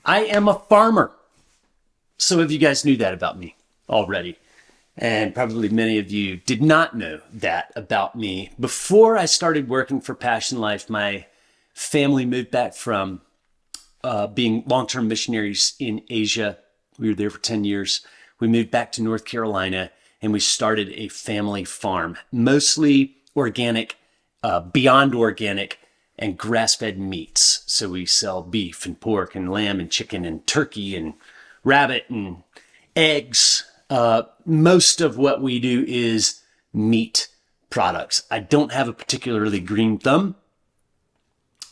I am a farmer. Some of you guys knew that about me already. And probably many of you did not know that about me. Before I started working for Passion Life, my family moved back from being long-term missionaries in Asia. We were there for 10 years. We moved back to North Carolina and we started a family farm, mostly organic, beyond organic, and grass-fed meats. So we sell beef and pork and lamb and chicken and turkey and rabbit and eggs. Most of what we do is meat products. I don't have a particularly green thumb.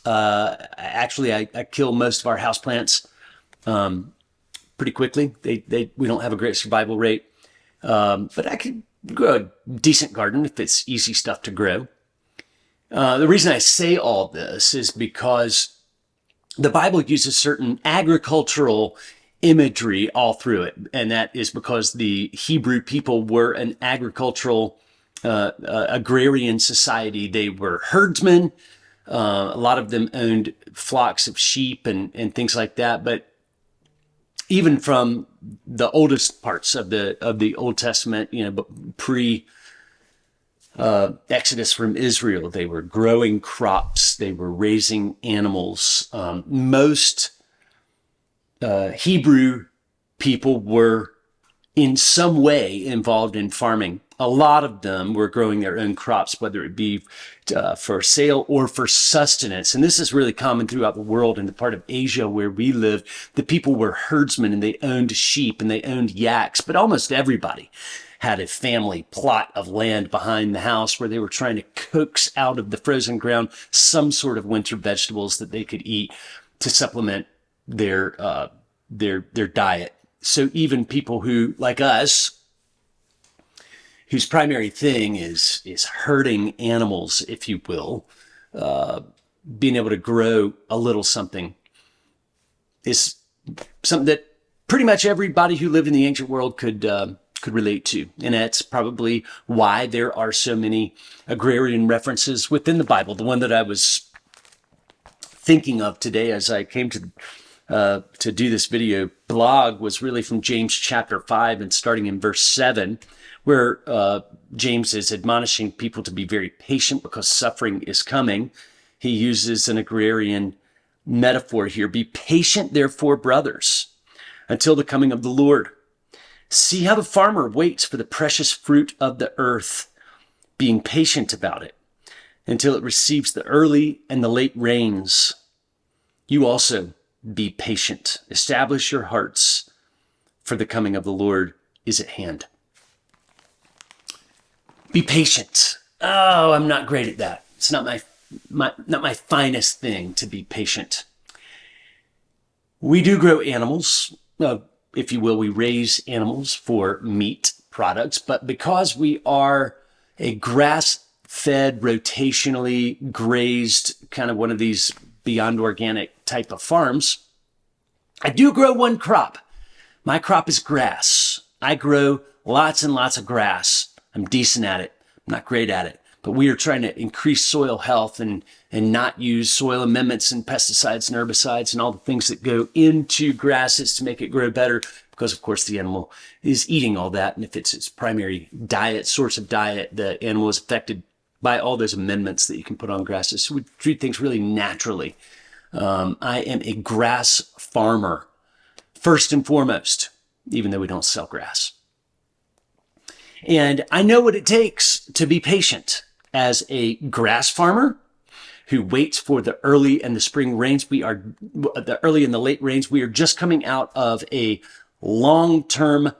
Actually, I kill most of our houseplants pretty quickly. We don't have a great survival rate, but I could grow a decent garden if it's easy stuff to grow. The reason I say all this is because the Bible uses certain agricultural imagery all through it. And that is because the Hebrew people were an agricultural, agrarian society. They were herdsmen. A lot of them owned flocks of sheep and things like that. But even from the oldest parts of the Old Testament, pre Exodus from Israel, they were growing crops, they were raising animals. Most Hebrew people were in some way involved in farming. A lot of them were growing their own crops, whether it be for sale or for sustenance. And this is really common throughout the world. In the part of Asia where we live, the people were herdsmen and they owned sheep and they owned yaks, but almost everybody had a family plot of land behind the house where they were trying to coax out of the frozen ground some sort of winter vegetables that they could eat to supplement their diet. So even people who, like us, whose primary thing is herding animals, if you will, being able to grow a little something is something that pretty much everybody who lived in the ancient world could relate to. And that's probably why there are so many agrarian references within the Bible. The one that I was thinking of today as I came to do this video blog was really from James chapter 5 and starting in verse 7, where James is admonishing people to be very patient because suffering is coming. He uses an agrarian metaphor here. Be patient, therefore, brothers, until the coming of the Lord. See how the farmer waits for the precious fruit of the earth, being patient about it until it receives the early and the late rains. You also be patient. Establish your hearts, for the coming of the Lord is at hand. Be patient. Oh, I'm not great at that. It's not my finest thing to be patient. We do grow animals. If you will, we raise animals for meat products, but because we are a grass-fed, rotationally grazed, kind of one of these beyond organic type of farms, I do grow one crop. My crop is grass. I grow lots and lots of grass. I'm decent at it. I'm not great at it, but we are trying to increase soil health and not use soil amendments and pesticides and herbicides and all the things that go into grasses to make it grow better, because of course the animal is eating all that. And if it's its primary source of diet, the animal is affected by all those amendments that you can put on grasses. So we treat things really naturally. I am a grass farmer, first and foremost, even though we don't sell grass. And I know what it takes to be patient as a grass farmer who waits for the early and the spring rains. The early and the late rains. We are just coming out of a long-term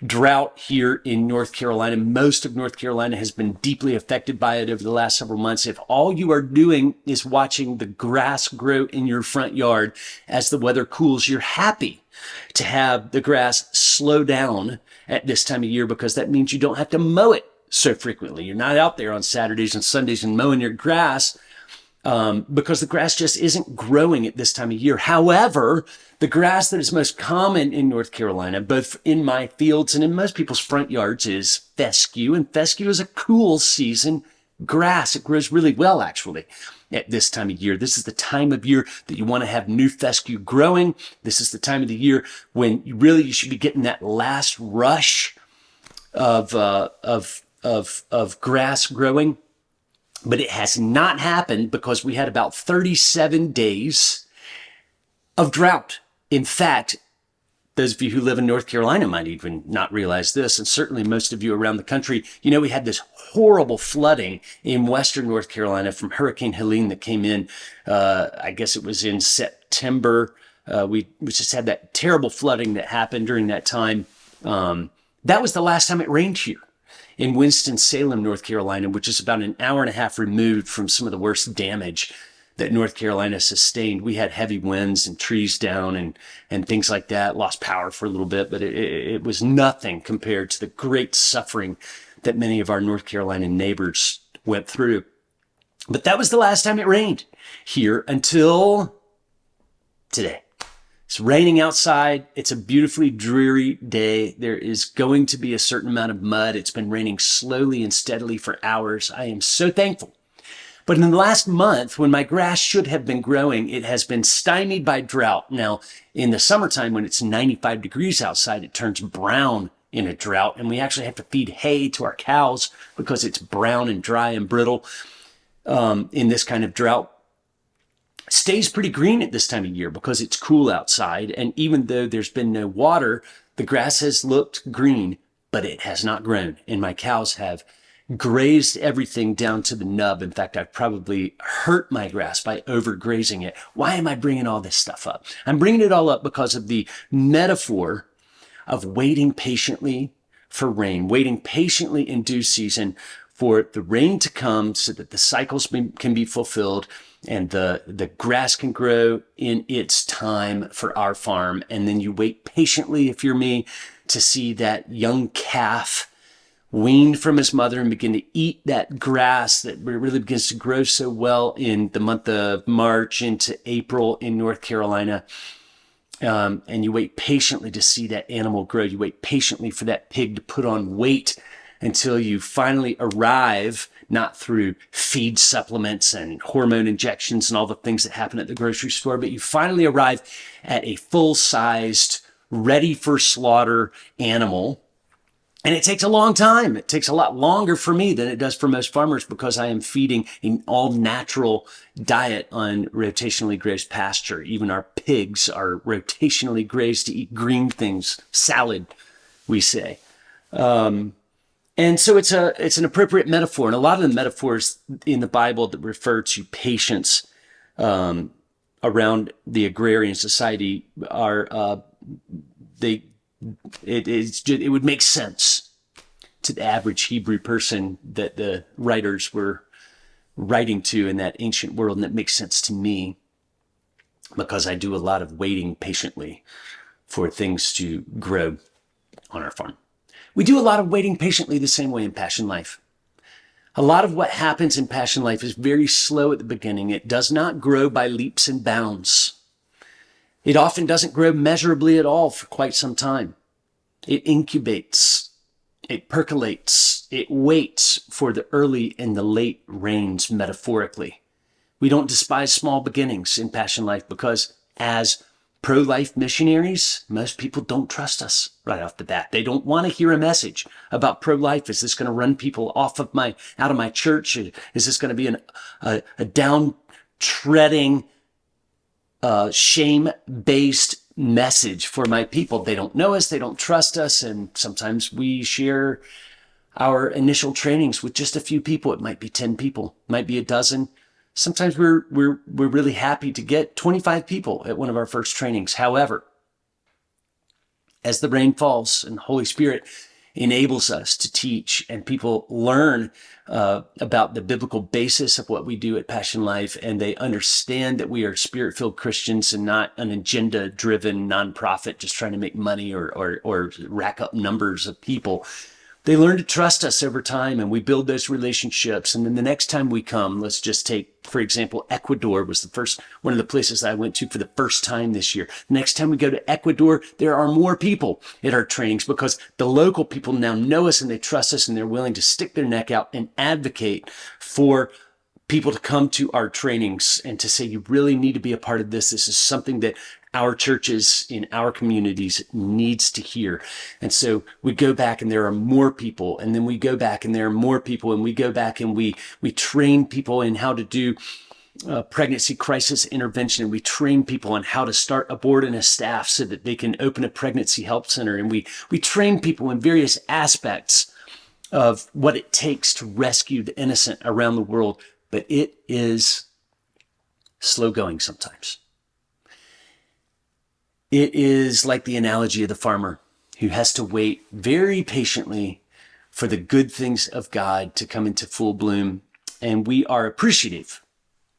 drought here in North Carolina. Most of North Carolina has been deeply affected by it over the last several months. If all you are doing is watching the grass grow in your front yard as the weather cools, you're happy to have the grass slow down at this time of year, because that means you don't have to mow it so frequently. You're not out there on Saturdays and Sundays and mowing your grass because the grass just isn't growing at this time of year. However, the grass that is most common in North Carolina, both in my fields and in most people's front yards, is fescue. And fescue is a cool season grass. It grows really well, actually, at this time of year. This is the time of year that you want to have new fescue growing. This is the time of the year when you should be getting that last rush of grass growing. But it has not happened because we had about 37 days of drought. In fact, those of you who live in North Carolina might even not realize this, and certainly most of you around the country, we had this horrible flooding in western North Carolina from Hurricane Helene that came in, I guess it was in September. We just had that terrible flooding that happened during that time. That was the last time it rained here in Winston-Salem, North Carolina, which is about an hour and a half removed from some of the worst damage that North Carolina sustained. We had heavy winds and trees down and things like that, lost power for a little bit, but it was nothing compared to the great suffering that many of our North Carolina neighbors went through. But that was the last time it rained here until today. It's raining outside. It's a beautifully dreary day. There is going to be a certain amount of mud. It's been raining slowly and steadily for hours. I am so thankful. But in the last month, when my grass should have been growing, it has been stymied by drought. Now, in the summertime, when it's 95 degrees outside, it turns brown in a drought, and we actually have to feed hay to our cows because it's brown and dry and brittle in this kind of drought. Stays pretty green at this time of year because it's cool outside. And even though there's been no water, the grass has looked green, but it has not grown. And my cows have grazed everything down to the nub. In fact, I've probably hurt my grass by overgrazing it. Why am I bringing all this stuff up? I'm bringing it all up because of the metaphor of waiting patiently for rain, waiting patiently in due season for the rain to come so that the cycles can be fulfilled and the grass can grow in its time for our farm. And then you wait patiently, if you're me, to see that young calf weaned from his mother and begin to eat that grass that really begins to grow so well in the month of March into April in North Carolina. And you wait patiently to see that animal grow. You wait patiently for that pig to put on weight until you finally arrive, not through feed supplements and hormone injections and all the things that happen at the grocery store, but you finally arrive at a full-sized, ready for slaughter animal. And it takes a long time. It takes a lot longer for me than it does for most farmers because I am feeding an all-natural diet on rotationally grazed pasture. Even our pigs are rotationally grazed to eat green things, salad, we say. And so it's an appropriate metaphor. And a lot of the metaphors in the Bible that refer to patience around the agrarian society are it would make sense to the average Hebrew person that the writers were writing to in that ancient world. And it makes sense to me because I do a lot of waiting patiently for things to grow on our farm. We do a lot of waiting patiently the same way in Passion Life. A lot of what happens in Passion Life is very slow at the beginning. It does not grow by leaps and bounds. It often doesn't grow measurably at all for quite some time. It incubates, it percolates, it waits for the early and the late rains, metaphorically. We don't despise small beginnings in Passion Life because as pro-life missionaries, most people don't trust us right off the bat. They don't want to hear a message about pro-life. Is this going to run people out of my church? Is this going to be a down-treading, shame-based message for my people? They don't know us, they don't trust us, and sometimes we share our initial trainings with just a few people. It might be 10 people, it might be a dozen. Sometimes we're really happy to get 25 people at one of our first trainings. However, as the rain falls and the Holy Spirit enables us to teach and people learn about the biblical basis of what we do at Passion Life, and they understand that we are Spirit-filled Christians and not an agenda-driven nonprofit just trying to make money or rack up numbers of people, They learn to trust us over time, and we build those relationships. And then the next time we come, let's just take, for example, Ecuador was one of the places I went to for the first time this year. Next time we go to Ecuador, there are more people at our trainings because the local people now know us and they trust us and they're willing to stick their neck out and advocate for people to come to our trainings and to say, you really need to be a part of this. This is something that our churches in our communities needs to hear. And so we go back and there are more people, and then we go back and there are more people, and we go back and we train people in how to do pregnancy crisis intervention, and we train people on how to start a board and a staff so that they can open a pregnancy help center. And we train people in various aspects of what it takes to rescue the innocent around the world. But it is slow going sometimes. It is like the analogy of the farmer who has to wait very patiently for the good things of God to come into full bloom. And we are appreciative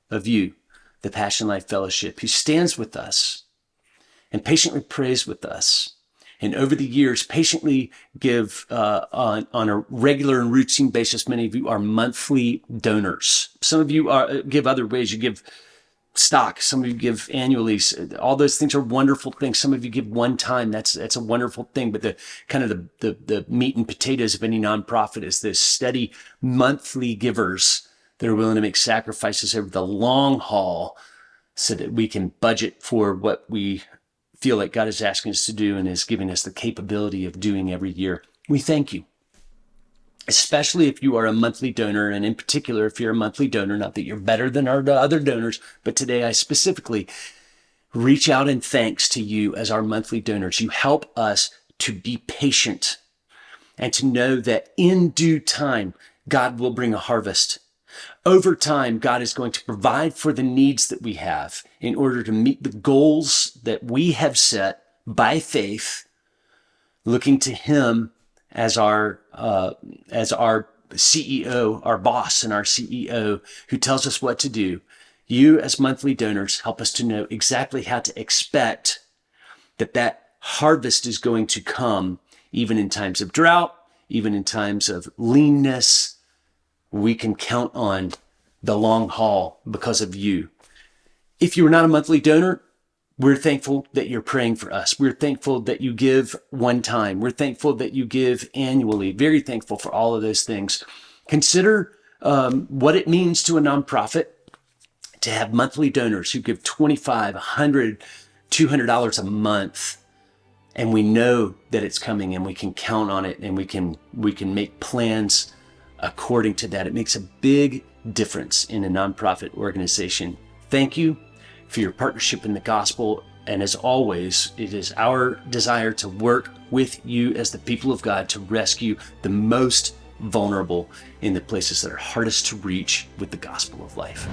of you, the Passion Life Fellowship, who stands with us and patiently prays with us. And over the years, patiently give on a regular and routine basis. Many of you are monthly donors. Some of you give other ways. You give stock. Some of you give annually. All those things are wonderful things. Some of you give one time. That's a wonderful thing. But the meat and potatoes of any nonprofit is those steady monthly givers that are willing to make sacrifices over the long haul so that we can budget for what we feel like God is asking us to do and is giving us the capability of doing every year. We thank you. Especially if you are a monthly donor, and in particular, if you're a monthly donor, not that you're better than our other donors, but today I specifically reach out in thanks to you as our monthly donors. You help us to be patient and to know that in due time, God will bring a harvest. Over time, God is going to provide for the needs that we have in order to meet the goals that we have set by faith, looking to Him as our CEO, our boss and our CEO who tells us what to do. You as monthly donors help us to know exactly how to expect that harvest is going to come even in times of drought, even in times of leanness. We can count on the long haul because of you. If you are not a monthly donor, we're thankful that you're praying for us. We're thankful that you give one time. We're thankful that you give annually. Very thankful for all of those things. Consider what it means to a nonprofit to have monthly donors who give $25, $100, $200 a month. And we know that it's coming and we can count on it and we can make plans according to that. It makes a big difference in a nonprofit organization. Thank you for your partnership in the gospel. And as always, it is our desire to work with you as the people of God to rescue the most vulnerable in the places that are hardest to reach with the gospel of life.